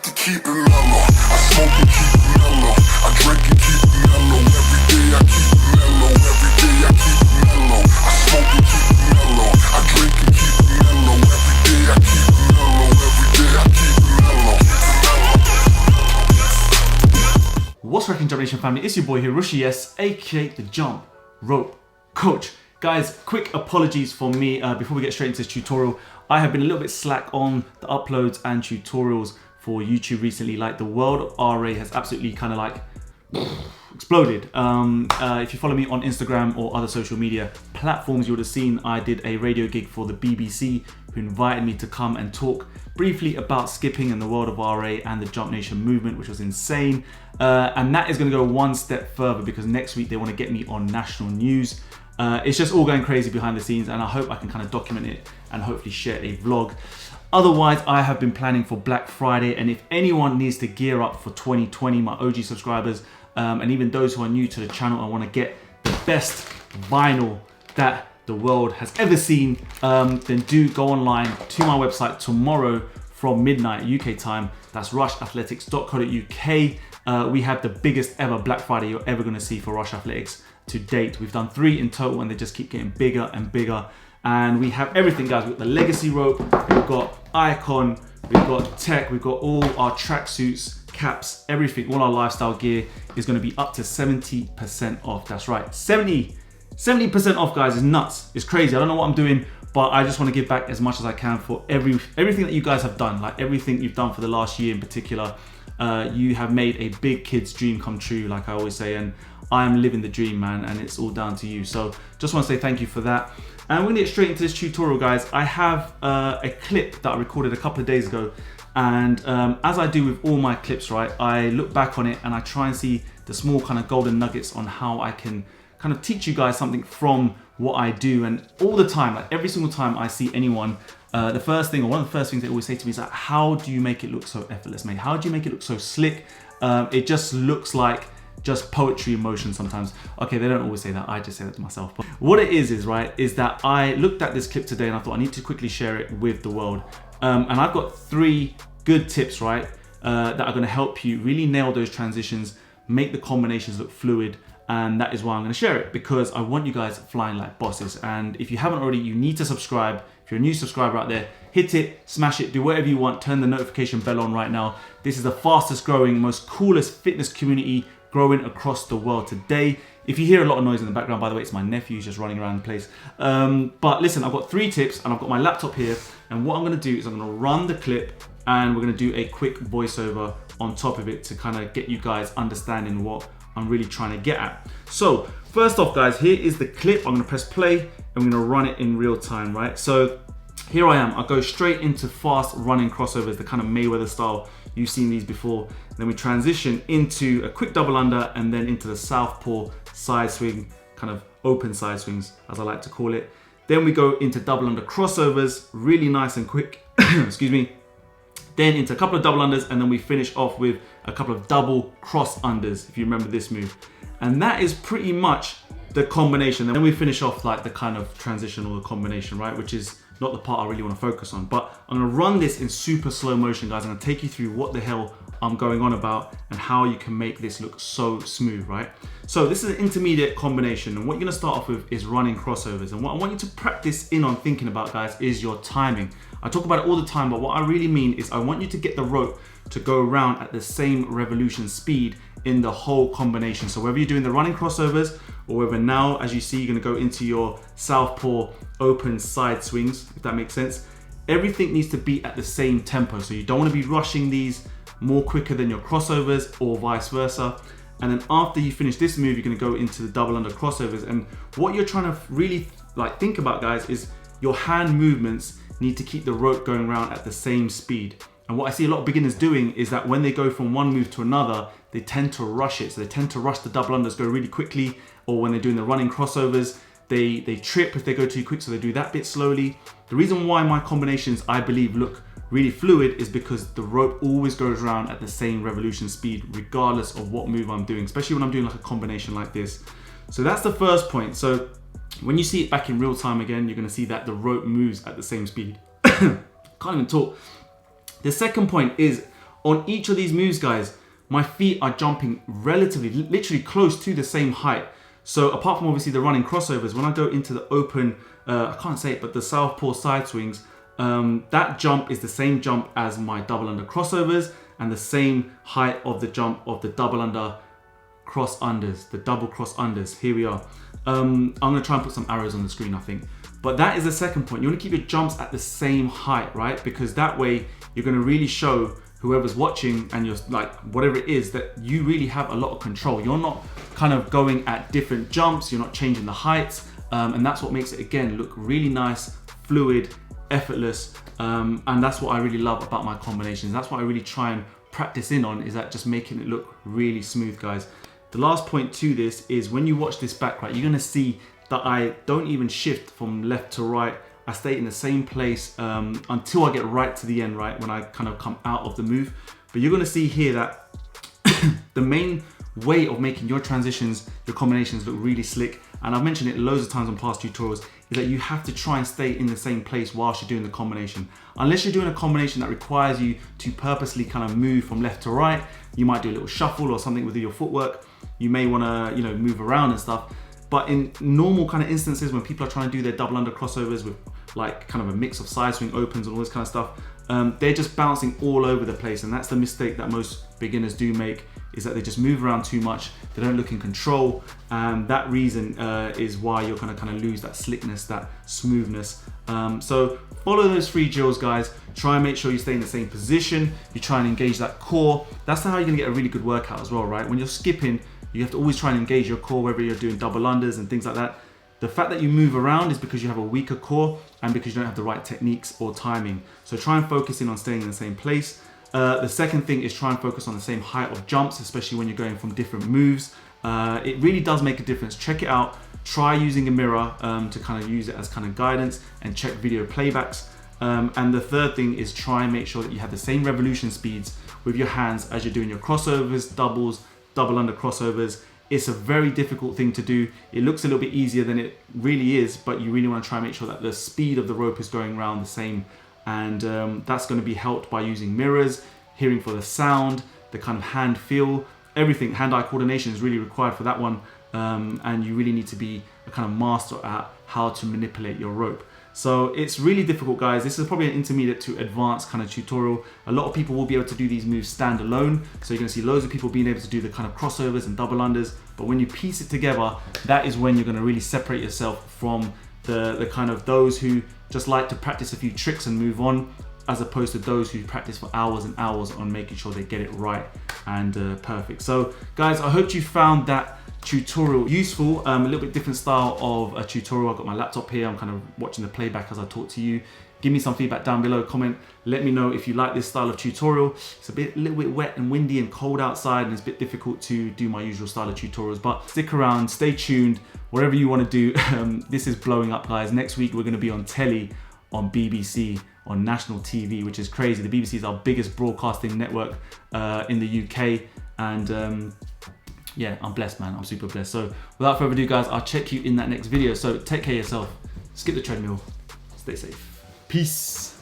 to keep it mellow. I smoke and keep it mellow. I drink and keep it mellow. Every day I keep it mellow. Every day I keep it mellow. I smoke and keep it mellow. I drink and keep it mellow. Every day I keep it mellow. Every day I keep it mellow. What's rocking, Jump Nation family? It's your boy here, Rushy S, aka the Jump Rope Coach. Guys, quick apologies for me before we get straight into this tutorial. I have been a little bit slack on the uploads and tutorials for YouTube recently. Like, the world of RA has absolutely kind of like exploded. If you follow me on Instagram or other social media platforms, you would have seen I did a radio gig for the BBC, who invited me to come and talk briefly about skipping in the world of RA and the Jump Nation movement, which was insane. And that is going to go one step further because next week they want to get me on national news. It's just all going crazy behind the scenes, and I hope I can kind of document it and hopefully share a vlog. Otherwise, I have been planning for Black Friday, and if anyone needs to gear up for 2020, my OG subscribers, and even those who are new to the channel and want to get the best vinyl that the world has ever seen, then do go online to my website tomorrow from midnight UK time. That's rushathletics.co.uk. We have the biggest ever Black Friday you're ever going to see for Rush Athletics to date. We've done 3 in total, and they just keep getting bigger and bigger. And we have everything, guys. We've got the Legacy rope, we've got Icon, we've got Tech, we've got all our tracksuits, caps, everything, all our lifestyle gear is going to be up to 70% off. That's right, 70% off, guys. Is nuts. It's crazy. I don't know what I'm doing, but I just want to give back as much as I can for everything that you guys have done. Like, everything you've done for the last year in particular. You have made a big kid's dream come true, like I always say, and I am living the dream, man, and it's all down to you. So just want to say thank you for that. And we're gonna get straight into this tutorial, guys. I have a clip that I recorded a couple of days ago, and as I do with all my clips, right, I look back on it and I try and see the small kind of golden nuggets on how I can kind of teach you guys something from what I do. And all the time, like every single time I see anyone, the first thing, or one of the first things they always say to me is like, how do you make it look so effortless, mate? How do you make it look so slick? It just looks like just poetry in motion sometimes. Okay, they don't always say that, I just say that to myself. But what it is that I looked at this clip today and I thought I need to quickly share it with the world. And I've got 3 good tips, right, that are gonna help you really nail those transitions, make the combinations look fluid. And that is why I'm going to share it, because I want you guys flying like bosses. And if you haven't already, you need to subscribe. If you're a new subscriber out there, hit it, smash it, do whatever you want, turn the notification bell on right now. This is the fastest growing, most coolest fitness community growing across the world today. If you hear a lot of noise in the background, by the way, it's my nephew just running around the place. But listen, I've got 3 tips and I've got my laptop here. And what I'm going to do is I'm going to run the clip and we're going to do a quick voiceover on top of it to kind of get you guys understanding what I'm really trying to get at. So first off, guys, here is the clip. I'm gonna press play and we're gonna run it in real time, right? So here I am. I go straight into fast running crossovers, the kind of Mayweather style. You've seen these before. Then we transition into a quick double under and then into the southpaw side swing, kind of open side swings, as I like to call it. Then we go into double under crossovers, really nice and quick, excuse me. Then into a couple of double unders, and then we finish off with a couple of double cross unders, if you remember this move. And that is pretty much the combination. Then we finish off like the kind of transition or the combination, right? Which is not the part I really want to focus on. But I'm gonna run this in super slow motion, guys. I'm gonna take you through what the hell I'm going on about and how you can make this look so smooth, right? So this is an intermediate combination, and what you're gonna start off with is running crossovers. And what I want you to practice in on thinking about, guys, is your timing. I talk about it all the time, but what I really mean is I want you to get the rope to go around at the same revolution speed in the whole combination. So whether you're doing the running crossovers or whether now, as you see, you're gonna go into your southpaw open side swings, if that makes sense, everything needs to be at the same tempo. So you don't wanna be rushing these more quicker than your crossovers or vice versa. And then after you finish this move, you're gonna go into the double under crossovers. And what you're trying to really like think about, guys, is your hand movements need to keep the rope going around at the same speed. And what I see a lot of beginners doing is that when they go from one move to another, they tend to rush it. So they tend to rush the double unders, go really quickly, or when they're doing the running crossovers, they trip if they go too quick, so they do that bit slowly. The reason why my combinations, I believe, look really fluid is because the rope always goes around at the same revolution speed, regardless of what move I'm doing, especially when I'm doing like a combination like this. So that's the first point. So when you see it back in real time again, you're gonna see that the rope moves at the same speed. Can't even talk. The second point is on each of these moves, guys, my feet are jumping relatively, literally close to the same height. So apart from obviously the running crossovers, when I go into the open, I can't say it, but the southpaw side swings, that jump is the same jump as my double under crossovers and the same height of the jump of the double under cross unders, the double cross unders. Here we are. I'm gonna try and put some arrows on the screen, I think. But that is the second point. You wanna keep your jumps at the same height, right? Because that way you're gonna really show whoever's watching and you're like, whatever it is, that you really have a lot of control. You're not kind of going at different jumps, you're not changing the heights. And that's what makes it, again, look really nice, fluid, effortless. And that's what I really love about my combinations. That's what I really try and practice in on, is that just making it look really smooth, guys. The last point to this is when you watch this back, right, you're gonna see that I don't even shift from left to right. I stay in the same place until I get right to the end, right, when I kind of come out of the move. But you're gonna see here that the main way of making your transitions, your combinations look really slick, and I've mentioned it loads of times on past tutorials, is that you have to try and stay in the same place whilst you're doing the combination. Unless you're doing a combination that requires you to purposely kind of move from left to right, you might do a little shuffle or something with your footwork. You may wanna, you know, move around and stuff. But in normal kind of instances, when people are trying to do their double under crossovers with like kind of a mix of side swing opens and all this kind of stuff, they're just bouncing all over the place. And that's the mistake that most beginners do make, is that they just move around too much. They don't look in control. And that reason is why you're gonna kind of lose that slickness, that smoothness. So follow those 3 drills, guys. Try and make sure you stay in the same position. You try and engage that core. That's how you're gonna get a really good workout as well, right? When you're skipping, you have to always try and engage your core, whether you're doing double unders and things like that. The fact that you move around is because you have a weaker core and because you don't have the right techniques or timing. So try and focus in on staying in the same place. The second thing is try and focus on the same height of jumps, especially when you're going from different moves. It really does make a difference. Check it out. Try using a mirror to kind of use it as kind of guidance, and check video playbacks. And the third thing is try and make sure that you have the same revolution speeds with your hands as you're doing your crossovers, doubles, double under crossovers. It's a very difficult thing to do. It looks a little bit easier than it really is, but you really want to try and make sure that the speed of the rope is going around the same. And that's going to be helped by using mirrors, hearing for the sound, the kind of hand feel, everything. Hand-eye coordination is really required for that one. And you really need to be a kind of master at how to manipulate your rope. So it's really difficult, guys. This is probably an intermediate to advanced kind of tutorial. A lot of people will be able to do these moves standalone. So you're gonna see loads of people being able to do the kind of crossovers and double unders. But when you piece it together, that is when you're gonna really separate yourself from the kind of those who just like to practice a few tricks and move on, as opposed to those who practice for hours and hours on making sure they get it right and perfect. So guys, I hope you found that tutorial useful. A little bit different style of a tutorial. I've got my laptop here. I'm kind of watching the playback as I talk to you. Give me some feedback down below, comment. Let me know if you like this style of tutorial. It's a little bit wet and windy and cold outside, and it's a bit difficult to do my usual style of tutorials, but stick around, stay tuned, whatever you want to do. This is blowing up, guys. Next week, we're going to be on telly, on BBC, on national TV, which is crazy. The BBC is our biggest broadcasting network in the UK, and yeah, I'm blessed, man. I'm super blessed. So without further ado, guys, I'll check you in that next video. So take care of yourself. Skip the treadmill. Stay safe. Peace.